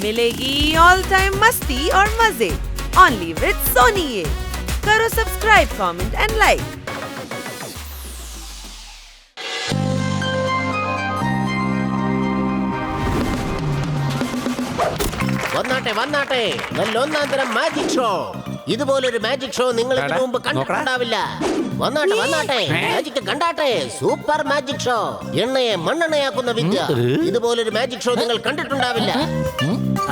मिलेगी all time मस्ती और मजे ओनली विद सोनी ये। करो सब्सक्राइब, कमेंट एंड लाइक। വന്നാട്ടെ നല്ലൊന്നാന്തരം മാജിക് ഷോ. ഇതുപോലൊരു മാജിക് ഷോ നിങ്ങൾ ഇതിനു മുമ്പ് കണ്ടിട്ടുണ്ടാവില്ല. വന്നാട്ടെ മാജിക് കണ്ടാട്ടെ. Super magic show. എണ്ണയെ മണ്ണെണ്ണയാക്കുന്ന വിദ്യ. ഇതുപോലൊരു മാജിക് ഷോ നിങ്ങൾ കണ്ടിട്ടുണ്ടാവില്ല.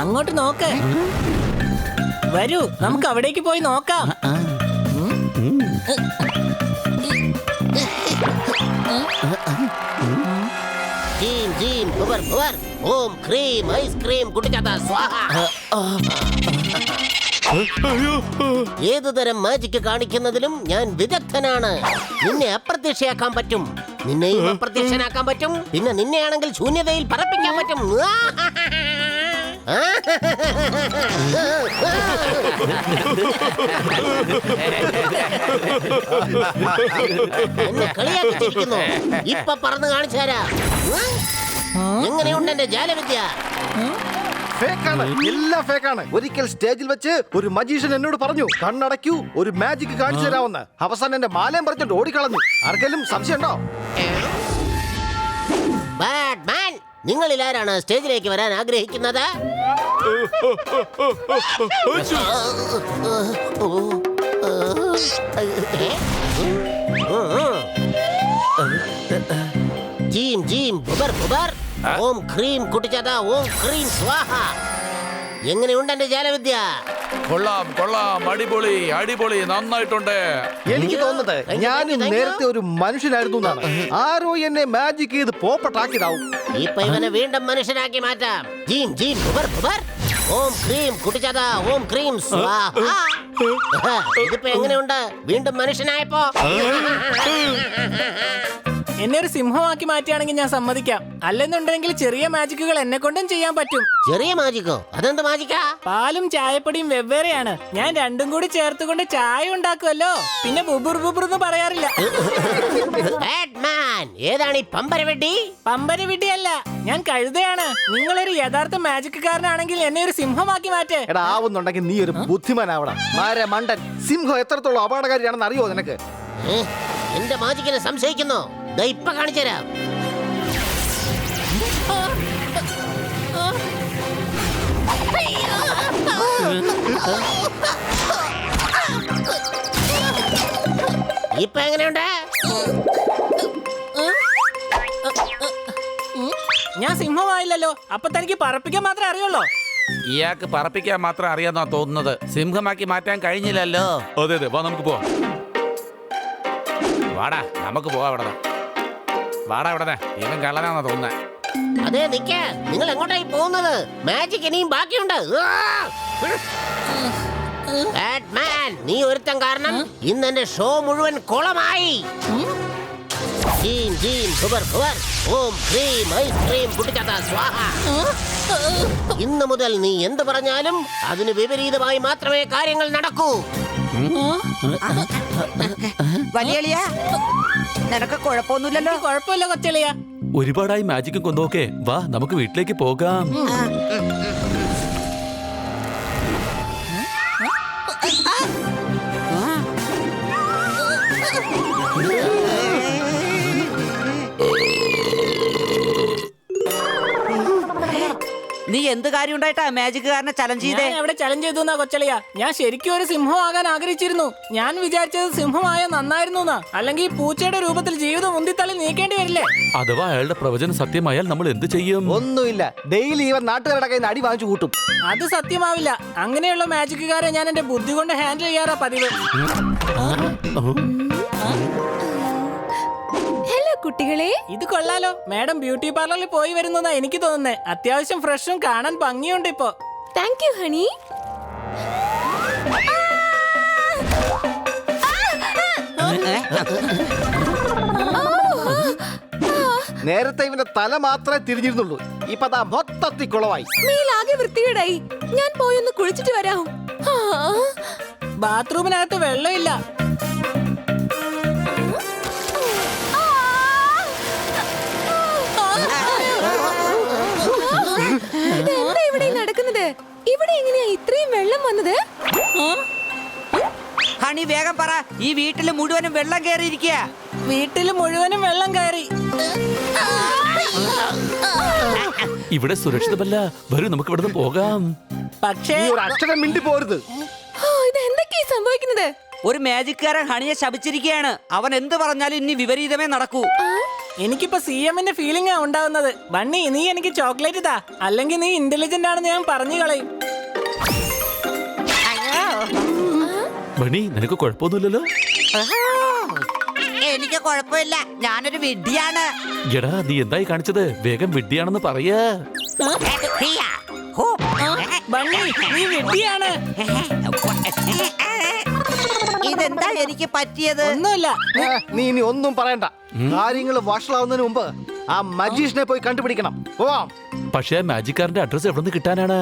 അങ്ങോട്ട് നോക്ക്. വരൂ, നമുക്ക് അവിടേക്ക് പോയി നോക്കാം. ജീം ഭുവർ ഓം ക്രീം ഐസ്ക്രീം കുട്ടിച്ചാത്ത സ്വാഹ. ഏതുതരം മാജിക് കാണിക്കുന്നതിലും ഞാൻ വിദഗ്ധനാണ്. നിന്നെ അപ്രത്യക്ഷയാക്കാൻ പറ്റും, നിന്നെയും അപ്രത്യക്ഷനാക്കാൻ പറ്റും, പിന്നെ നിന്നെയാണെങ്കിൽ ശൂന്യതയിൽ പറപ്പിക്കാൻ പറ്റും. എന്നെ കളിയാക്കിച്ചിരിക്കുന്നു. ഇപ്പൊ പറന്ന് കാണിച്ചു തരാം. എങ്ങനെയുണ്ട് എന്റെ ജാലവിദ്യ? ഫേക്കാണ്, എല്ലാം ഫേക്കാണ്. ഒരിക്കൽ സ്റ്റേജിൽ വെച്ച് ഒരു മജീഷ്യൻ എന്നോട് പറഞ്ഞു, കണ്ണടയ്ക്കൂ, ഒരു മാജിക് കാണിച്ചു തരാമെന്ന്. അവസാനം എന്റെ മാലയും പറിച്ചിട്ട് ഓടിക്കളഞ്ഞു. ആർക്കെങ്കിലും സംശയമുണ്ടോ? ബാഡ്മാൻ, നിങ്ങളിൽ ആരാണ് സ്റ്റേജിലേക്ക് വരാൻ ആഗ്രഹിക്കുന്നത്? ജീം ഭുവർ ഓം ക്രീം കുട്ടിച്ചാത്ത ഓം ക്രീം സ്വാഹ. എങ്ങനെയുണ്ട് എന്റെ ജാലവിദ്യ? കൊള്ളാം, അടിപൊളി, നന്നായിട്ടുണ്ട്. എനിക്ക് തോന്നുന്നത് ഞാനും നേരത്തെ ഒരു മനുഷ്യനായിരുന്നു എന്നാണ്. ആരോ എന്നെ മാജിക് ചെയ്ത് പോപ്പട്ടാക്കിയതാവും. ഇപ്പൊ ഇവനെ വീണ്ടും മനുഷ്യനാക്കി മാറ്റാം. ജീം ഭുവർ ഓം ക്രീം കുട്ടിച്ചാത്ത ഓം ക്രീം സ്വാഹ. ഇതിപ്പോ എങ്ങനെയുണ്ട് വീണ്ടും മനുഷ്യനായപ്പോ? എന്നെ ഒരു സിംഹമാക്കി മാറ്റുകയാണെങ്കിൽ ഞാൻ സമ്മതിക്കാം. അല്ലെന്നുണ്ടെങ്കിൽ ചെറിയ മാജിക്കുകൾ എന്നെ കൊണ്ടും ചെയ്യാൻ പറ്റും. ചെറിയ മാജിക്കോ? അതെന്ത് മാജിക്കാ? പാലും ചായപ്പൊടിയും വെവ്വേറെയാണ്. ഞാൻ രണ്ടും കൂടി ചേർത്തുകൊണ്ട് ചായ ഉണ്ടാക്കുമല്ലോ. പിന്നെ ബുബുർ എന്ന് പറയാറില്ല. ബാഡ്മാൻ, ഏതാണ് ഈ പമ്പരവെട്ടി? പമ്പരവിട്ടിയല്ല, ഞാൻ കഴുതയാണ്. നിങ്ങളൊരു യഥാർത്ഥ മാജിക്കാരനാണെങ്കിൽ എന്നെ ഒരു സിംഹമാക്കി മാറ്റേ. എടാ, ആവുന്നുണ്ടെങ്കിൽ നീ ഒരു ബുദ്ധിമാനാവണം. മണ്ടൻ. സിംഹം എത്രത്തോളം അപകടകാരിയാണെന്ന് അറിയോ നിനക്ക്? എന്റെ മാജിക്കിനെ സംശയിക്കുന്നു. ഇപ്പൊ കാണിച്ചുതരാം. ഇപ്പൊ എങ്ങനെയുണ്ട്? ഞാൻ സിംഹമായില്ലല്ലോ. അപ്പൊ തനിക്ക് പറപ്പിക്കാൻ മാത്രമേ അറിയുള്ളൂ. ഇയാൾക്ക് പറപ്പിക്കാൻ മാത്രം അറിയാന്നാ തോന്നുന്നത്. സിംഹമാക്കി മാറ്റാൻ കഴിഞ്ഞില്ലല്ലോ. അതെ, വാ നമുക്ക് പോവാം. വാടാ, നമുക്ക് പോവാ. ഇവിടെ ഇവൻ കള്ളനാന്നാ തോന്നുന്നേ. അതെ, നിക്ക്. നിങ്ങൾ എങ്ങോട്ടായി പോകുന്നത്? മാജിക് ഇനിയും ബാക്കിയുണ്ട്. ബാഡ്മാൻ, നീ ഒരുത്തൻ കാരണം ഇന്ന് എന്റെ ഷോ മുഴുവൻ കുളമായി. ജീം ഭുവർ ഓം ക്രീം ഐസ്ക്രീം കുട്ടിച്ചാത്ത സ്വാഹ. ഇന്ന് മുതൽ നീ എന്ത് പറഞ്ഞാലും അതിന് വിപരീതമായി മാത്രമേ കാര്യങ്ങൾ നടക്കൂ. വലിയ നിനക്ക് കുഴപ്പമൊന്നുമില്ലല്ലോ? കുഴപ്പമില്ല കൊച്ചളിയ. ഒരുപാടായി മാജിക്കും കൊണ്ടോക്കെ. വാ, നമുക്ക് വീട്ടിലേക്ക് പോകാം. നീ എന്ത് കാര്യം ഉണ്ടായിട്ടാ മാജിക്കുകാരനെ ചലഞ്ച് ചെയ്തേ? എവിടെ ചലഞ്ച് ചെയ്തു കൊച്ചളിയ? ഞാൻ ശരിക്കും ഒരു സിംഹമാകാൻ ആഗ്രഹിച്ചിരുന്നു. ഞാൻ വിചാരിച്ചത് സിംഹമായ നന്നായിരുന്നു. അല്ലെങ്കിൽ പൂച്ചയുടെ രൂപത്തിൽ ജീവിതം ഉന്തിത്തള്ളി നീക്കേണ്ടി വരില്ലേ? അഥവാ അയാളുടെ പ്രവചനം സത്യമായാൽ നമ്മൾ എന്ത് ചെയ്യും? ഒന്നുമില്ല, ഡെയിലി ഇവൻ നാട്ടുകാരുടെ കയ്യിൽ നിന്ന് അടി വാങ്ങിച്ചു കൂട്ടും. അത് സത്യമാവില്ല. അങ്ങനെയുള്ള മാജിക്കുകാരെ ഞാൻ എന്റെ ബുദ്ധി കൊണ്ട് ഹാൻഡിൽ ചെയ്യാറാ പതിവ്. കുട്ടികളെ, ഇത് കൊള്ളാലോ. മാഡം ബ്യൂട്ടി പാർലറിൽ പോയി വരുന്നതാ എനിക്ക് തോന്നുന്നേ. അത്യാവശ്യം ഫ്രഷും കാണാൻ ഭംഗിയുണ്ട് ഇപ്പൊ. Thank you honey. നേരത്തെ ഇവന്റെ തല മാത്രമേ തിരിഞ്ഞിരുന്നുള്ളൂ. ഇപ്പൊ അതാ മൊത്തത്തിൽ കുളമായി. മേലാകെ വൃത്തികേടായി. ഞാൻ പോയൊന്ന് കുളിച്ചിട്ട് വരാം. ബാത്റൂമിനകത്ത് വെള്ളമില്ല. എന്താ ഇവിടെ നടക്കുന്നത്? ഇവിടെ എങ്ങനെയാ ഇത്രയും വെള്ളം വന്നത്? ഹണി വേഗം പറ, ഈ വീട്ടില് മുഴുവനും വെള്ളം കയറിയിരിക്കുക. വീട്ടിൽ മുഴുവനും വെള്ളം കയറി. ഇവിടെ സുരക്ഷിതമല്ല. വരൂ, നമുക്ക് ഇവിടുന്ന് പോകാം. പക്ഷേ നീ ഒരു അക്ഷരം മിണ്ടി പോരുത്. ഇത് എന്തൊക്കെയാ സംഭവിക്കുന്നത്? ഒരു മാജിക്കാരൻ ഹണിയെ ശപിച്ചിരിക്കുകയാണ്. അവൻ എന്ത് പറഞ്ഞാലും ഇനി വിപരീതമേ നടക്കൂ. എനിക്കിപ്പോ CM-ന്റെ ഫീലിംഗാ ഉണ്ടാവുന്നത്. ബണ്ണി, നീ എനിക്ക് ചോക്ലേറ്റ് താ, അല്ലെങ്കിൽ നീ ഇന്റലിജന്റ് ആണെന്ന് ഞാൻ പറഞ്ഞു കളയും. ബണി, നിനക്ക് കുഴപ്പമൊന്നുമില്ലല്ലോ? എനിക്ക് കുഴപ്പമില്ല, ഞാനൊരു വിഡ്ഢിയാണ്. എടാ, നീ എന്തായി കാണിച്ചത്? വേഗം വിഡ്ഢിയാണെന്ന് പറയാ. ബണ്ണി, നീ വിഡ്ഢിയാണ്. ഇതെന്താ എനിക്ക് പറ്റിയത്? ഒന്നുമില്ല. നീ ഇനി ഒന്നും പറയണ്ട. കാര്യങ്ങൾ വഷളാവുന്നതിന് മുമ്പ് ആ മജീഷിനെ പോയി കണ്ടുപിടിക്കണം. പോവാം. പക്ഷേ മാജിക്കാരന്റെ അഡ്രസ് എവിടെ നിന്ന് കിട്ടാനാണ്?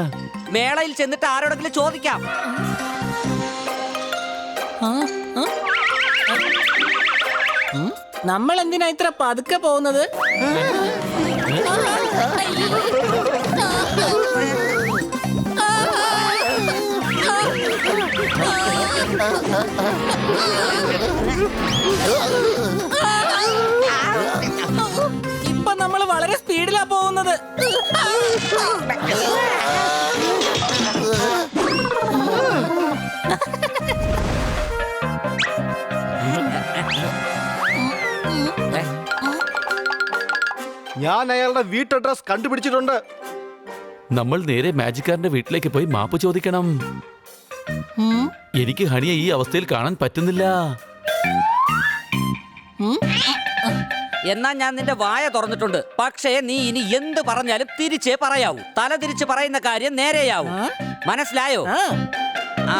മേളയിൽ ചെന്നിട്ട് ആരോടെങ്കിലും ചോദിക്കാം. നമ്മൾ എന്തിനാ ഇത്ര പതുക്കെ പോകുന്നത്? ഇപ്പൊ നമ്മൾ വളരെ സ്പീഡിലാ പോകുന്നത്. ഞാൻ അയാളുടെ വീട്ട് അഡ്രസ് കണ്ടുപിടിച്ചിട്ടുണ്ട്. നമ്മൾ നേരെ മാജിക്കാരന്റെ വീട്ടിലേക്ക് പോയി മാപ്പ് ചോദിക്കണം. എനിക്ക് ഹണിയെ ഈ അവസ്ഥയിൽ കാണാൻ പറ്റുന്നില്ല. എന്നാ ഞാൻ നിന്റെ വായ തുറന്നിട്ടുണ്ട്. പക്ഷേ നീ ഇനി എന്ത് പറഞ്ഞാലും തിരിച്ചേ പറയാവൂ. തല തിരിച്ച് പറയുന്ന കാര്യം നേരെയാവും. മനസ്സിലായോ? ആ, ആ.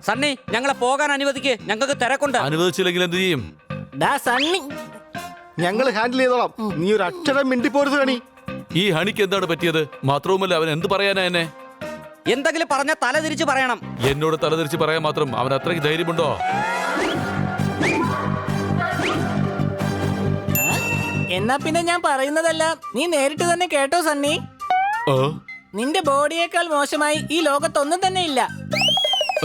സണ്ണി, ഞങ്ങളെ പോകാൻ അനുവദിക്ക്. ഞങ്ങൾക്ക് തിരക്കുണ്ട്. അനുവദിച്ചില്ലെങ്കിൽ എന്ത് ചെയ്യും? ദാ സണ്ണി. ഞങ്ങൾ ഹാൻഡിൽ ചെയ്തോളാം. നീ ഒരു അക്ഷരം മിണ്ടി പോരുത് കണി. ഈ ഹണിക്ക് എന്താണ് പറ്റിയത്? മാത്രവുമല്ല, അവൻ എന്ത് പറയാനാ എന്നെ? എന്തെങ്കിലും പറഞ്ഞ തല തിരിച്ച് പറയണം. എന്നോട് തലതിരിച്ച് പറയാൻ മാത്രം അവൻ അത്രയ്ക്ക് ധൈര്യമുണ്ടോ? എന്നാ പിന്നെ ഞാൻ പറയുന്നതെല്ലാം നീ നേരിട്ട് തന്നെ കേട്ടോ സണ്ണി. ആ? നിന്റെ ബോഡിയേക്കാൾ മോശമായി ഈ ലോകത്തൊന്നും തന്നെ ഇല്ല.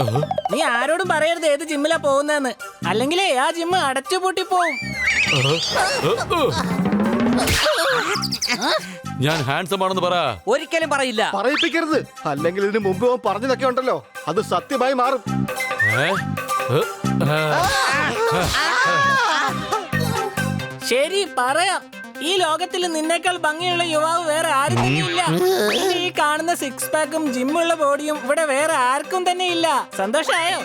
ആ? നീ ആരോടും പറയരുത് ഏത് ജിമ്മിലാ പോകുന്നതെന്ന്, അല്ലെങ്കിലേ ആ ജിമ്മ് അടച്ചുപൂട്ടി പോവും. ഞാൻ ഹാൻസം ആണെന്ന് പറ. ഒരിക്കലും പറയില്ല. പറയിപ്പിക്കരുത്, അല്ലെങ്കിൽ ഇതിന് മുമ്പ് അവൻ പറഞ്ഞതൊക്കെ ഉണ്ടല്ലോ അത് സത്യമായി മാറും. ഏ? ഏ? ആ. ശരി, പറയാം. ഈ ലോകത്തിൽ നിന്നേക്കാൾ ഭംഗിയുള്ള യുവാവ് വേറെ ആരും തന്നെ ഇല്ല. നിന്റെ ഈ കാണുന്ന സിക്സ് പാക്കും ജിമ്മുള്ള ബോഡിയും ഇവിടെ വേറെ ആർക്കും തന്നെ ഇല്ല. സന്തോഷായോ?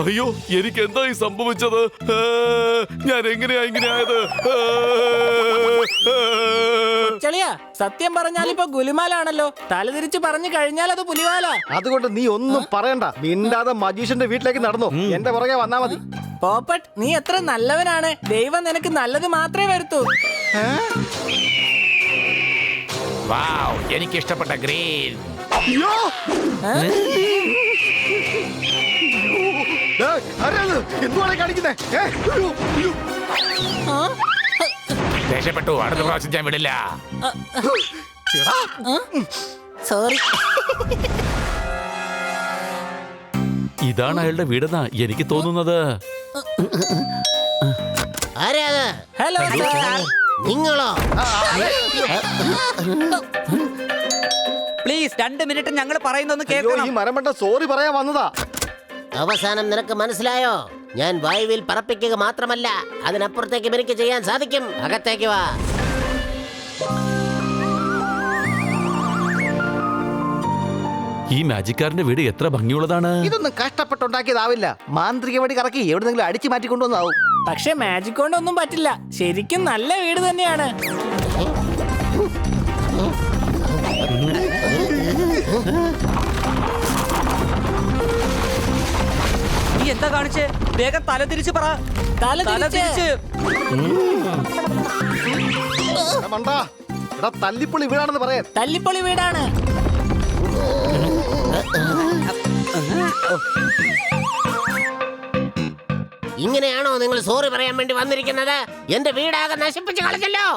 അയ്യോ, എനിക്ക് എന്തായി സംഭവിച്ചത്? ഞാൻ എങ്ങനെയാ ഇങ്ങനെ ആയത്? ചെളിയാ, സത്യം പറഞ്ഞാൽ ഇപ്പൊ ഗുലുമാലാണല്ലോ. തലതിരിച്ച് പറഞ്ഞു കഴിഞ്ഞാൽ അത് പുലിവാല. അതുകൊണ്ട് നീ ഒന്നും പറയണ്ട. മിണ്ടാതെ മജീഷിന്റെ വീട്ടിലേക്ക് നടന്നു. എന്റെ പുറകെ വന്നാ മതി. പോപ്പട്ട്, നീ എത്ര നല്ലവനാണ്. ദൈവം നിനക്ക് നല്ലത് മാത്രമേ വരുത്തൂ. വാവ്, എനിക്ക് ഇഷ്ടപ്പെട്ട ഗ്രീൻ. അയ്യോ! ആരാത്? എന്തുവാണ് കാണിക്കുന്നേ? അയ്യോ! ആ? രക്ഷപ്പെട്ടു. അടുത്ത പ്രാവശ്യം ഞാൻ വിടില്ല. എടാ, സോറി. ഇതാണ് അയാളുടെ വീടെന്നാ എനിക്ക് തോന്നുന്നത്. ആരാ അത്? Hello sir. നിങ്ങളോ? പ്ലീസ് 2 മിനിറ്റ് ഞങ്ങൾ പറയുന്നൊന്ന് അയ്യോ, കേൾക്കണം. ഈ മരമണ്ട സോറി പറയാൻ വന്നതാ. അവസാനം നിനക്ക് മനസ്സിലായോ? ഞാൻ വായുവിൽ പറപ്പിക്കുക മാത്രമല്ല, അതിനപ്പുറത്തേക്കും എനിക്ക് ചെയ്യാൻ സാധിക്കും. അകത്തേക്ക് വാ. ഈ മാജിക്കാരന്റെ വീട് എത്ര ഭംഗിയുള്ളതാണ്. ഇതൊന്നും കഷ്ടപ്പെട്ടുണ്ടാക്കിയതാവില്ല. മാന്ത്രിക വടി കറക്കി എവിടെന്നെങ്കിലും അടിച്ചു മാറ്റിക്കൊണ്ടുവന്നാവും. പക്ഷെ മാജിക് കൊണ്ടൊന്നും പറ്റില്ല. ശരിക്കും നല്ല വീട് തന്നെയാണ്. നീ എന്താ കാണിച്ചേ? വേഗം തല തിരിച്ച് പറ. തല തല തിരിച്ച്. എടാ മണ്ടാ, എടാ തല്ലിപ്പൊളി വീടാണെന്ന് പറയാൻ. തല്ലിപ്പൊളി വീടാണ്. ഇങ്ങനെയാണോ നിങ്ങൾ സോറി പറയാൻ വേണ്ടി വന്നിരിക്കുന്നത്? എന്റെ വീടാകെ നശിപ്പിച്ച് കളഞ്ഞല്ലോ.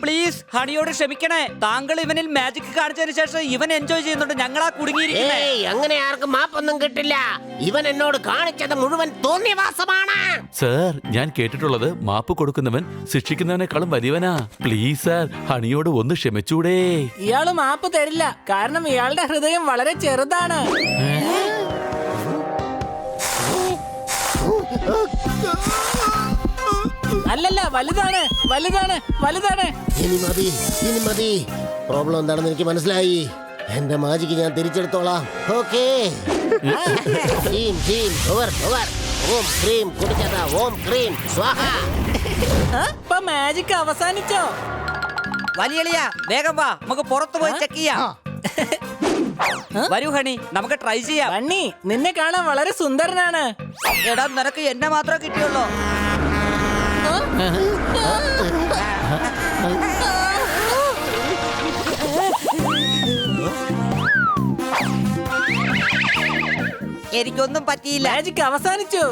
പ്ലീസ് ഹണിയോട് ക്ഷമിക്കണേ. താങ്കൾ ഇവനിൽ മാജിക് കാണിച്ചതിന് ശേഷം ഇവൻ എൻജോയ് ചെയ്യുന്നുണ്ട്, ഞങ്ങളാ കുടുങ്ങിയിരിക്കുന്നത്. ഏയ്, അങ്ങനെ ആർക്കും മാപ്പൊന്നും കിട്ടില്ല. ഇവൻ എന്നോട് കാണിച്ചത് മുഴുവൻ തോന്നിയവാസമാണ്. സർ, ഞാൻ കേട്ടിട്ടുള്ളത് മാപ്പ് കൊടുക്കുന്നവൻ ശിക്ഷിക്കുന്നവനേക്കാളും വലിയവനാ. പ്ലീസ് സർ, ഹണിയോട് ഒന്ന് ക്ഷമിച്ചൂടെ? ഇയാള് മാപ്പ് തരില്ല, കാരണം ഇയാളുടെ ഹൃദയം വളരെ ചെറുതാണ്. അല്ലല്ല, വലുതാണ്, വലുതാണ്, വലുതാണ്. ഇനി മതി, ഇനി മതി. പ്രോബ്ലം എന്താണെന്ന് എനിക്ക് മനസ്സിലായി. എന്റെ മാജിക്ക് ഞാൻ തിരിച്ചെടുത്തോളാം. ഓക്കേ. ഓം ക്രീം കുടിച്ചതാ. ഓം ക്രീം സ്വാഹ. ഇപ്പൊ മാജിക് അവസാനിച്ചോ? വലിയ വേഗം വാ, നമുക്ക് പുറത്തു പോയി ചെക്ക് ചെയ്യാം. വരൂ ഹണി, നമുക്ക് ട്രൈ ചെയ്യാം. ബണ്ണി, നിന്നെ കാണാൻ വളരെ സുന്ദരനാണ്. എടാ, നിനക്ക് എന്നെ മാത്രമേ കിട്ടിയുള്ളൂ. എനിക്കൊന്നും പറ്റിയില്ല. മാജിക് അവസാനിച്ചു.